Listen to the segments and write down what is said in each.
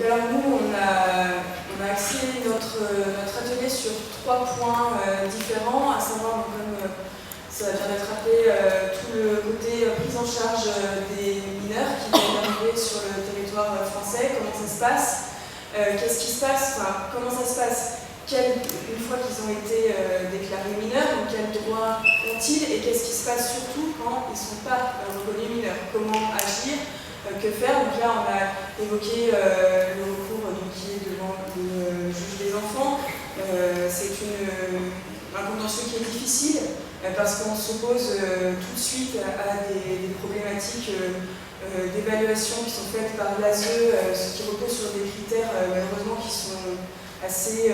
alors nous, on a axé notre atelier sur 3 points différents, à savoir, comme ça vient d'être rappelé, tout le côté prise en charge des mineurs qui viennent d'arriver sur le territoire français, comment ça se passe, qu'est-ce qui se passe, enfin, comment ça se passe, une fois qu'ils ont été déclarés mineurs, donc quels droits ont-ils, et qu'est-ce qui se passe surtout quand ils ne sont pas reconnus mineurs, comment agir, que faire. Donc là, on a évoqué le recours qui est devant le juge des enfants. C'est un contentieux qui est difficile parce qu'on s'oppose tout de suite à des problématiques d'évaluation qui sont faites par l'ASE, ce qui repose sur des critères malheureusement qui sont assez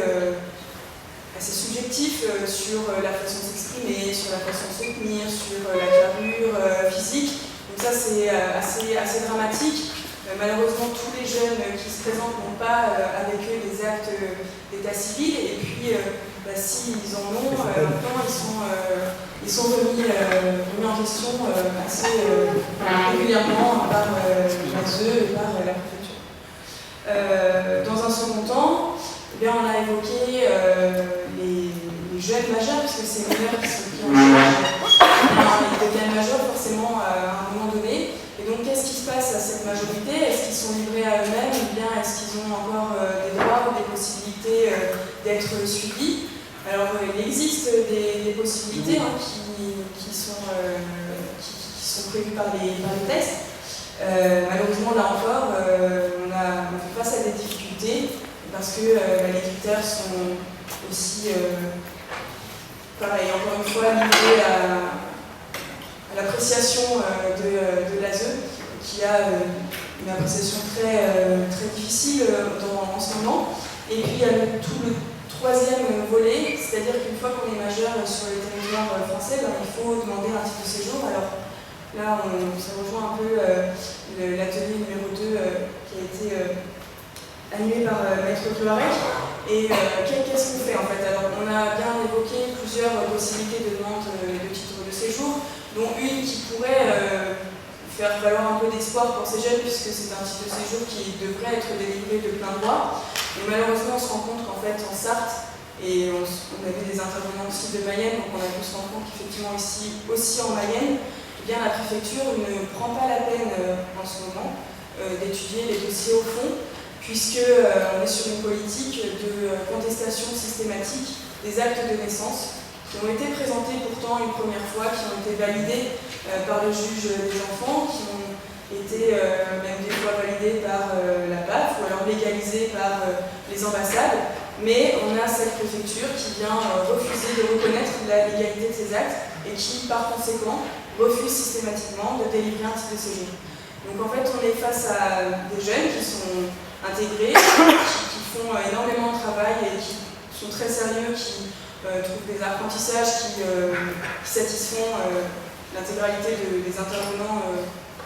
subjectifs sur la façon de s'exprimer, sur la façon de se tenir, sur la carrure physique. Donc ça c'est assez dramatique. Malheureusement tous les jeunes qui se présentent n'ont pas avec eux des actes d'état civil et puis s'ils en ont, maintenant ils sont remis en question assez régulièrement par l'ASE et par la préfecture. Dans un second temps, on a évoqué les jeunes majeurs, puisque c'est les mineurs qui sont pris en charge. Ils deviennent majeurs forcément à un moment donné. Et donc, qu'est-ce qui se passe à cette majorité? Est-ce qu'ils sont livrés à eux-mêmes ou bien est-ce qu'ils ont encore des droits ou des possibilités d'être suivis? Alors, il existe des possibilités qui sont prévues par les textes. Malheureusement, là encore, on fait face à des difficultés. Parce que les critères sont aussi, pareil, encore une fois, liés à l'appréciation de l'ASE, qui a une appréciation très difficile en ce moment. Et puis il y a tout le troisième volet, c'est-à-dire qu'une fois qu'on est majeur sur le territoire français, il faut demander un titre de séjour. Alors là, ça rejoint un peu l'atelier numéro 2 qui a été annulé par Maître Cloarec. Et qu'est-ce qu'on fait en fait? Alors on a bien évoqué plusieurs possibilités de demande de titre de séjour, dont une qui pourrait faire valoir un peu d'espoir pour ces jeunes, puisque c'est un titre de séjour qui devrait être délivré de plein droit. Mais malheureusement on se rend compte qu'en fait en Sarthe, et on avait des intervenants aussi de Mayenne, donc on a pu se rendre compte qu'effectivement ici aussi en Mayenne, eh bien, la préfecture ne prend pas la peine en ce moment d'étudier les dossiers au fond, puisqu'on est sur une politique de contestation systématique des actes de naissance qui ont été présentés pourtant une première fois, qui ont été validés par le juge des enfants, qui ont été même des fois validés par la PAF ou alors légalisés par les ambassades. Mais on a cette préfecture qui vient refuser de reconnaître la légalité de ces actes et qui, par conséquent, refuse systématiquement de délivrer un titre de séjour. Donc en fait, on est face à des jeunes qui sont intégrés, qui font énormément de travail et qui sont très sérieux, qui trouvent des apprentissages qui satisfont l'intégralité des intervenants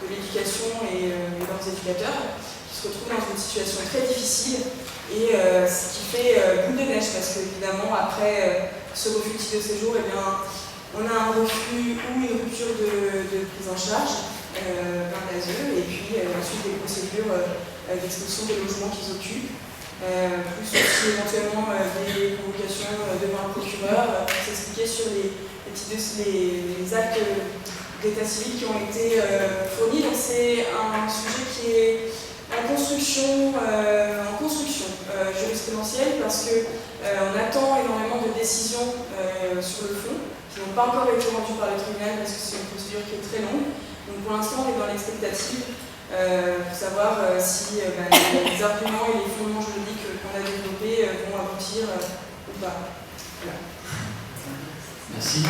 de l'éducation et leurs éducateurs, qui se retrouvent dans une situation très difficile et ce qui fait boule de neige parce qu'évidemment après ce refus de titre de séjour, eh bien, on a un refus ou une rupture de prise en charge par l'ASE et puis ensuite des procédures d'expulsion des logements qu'ils occupent, plus aussi éventuellement des convocations devant un procureur pour s'expliquer sur les actes d'état civil qui ont été fournis. Donc c'est un sujet qui est en construction jurisprudentielle parce qu'on attend énormément de décisions sur le fond qui n'ont pas encore été rendues par le tribunal parce que c'est une procédure qui est très longue. Donc pour l'instant on est dans l'expectative pour savoir si les arguments et les fondements juridiques qu'on a développés vont aboutir ou pas. Voilà. Merci.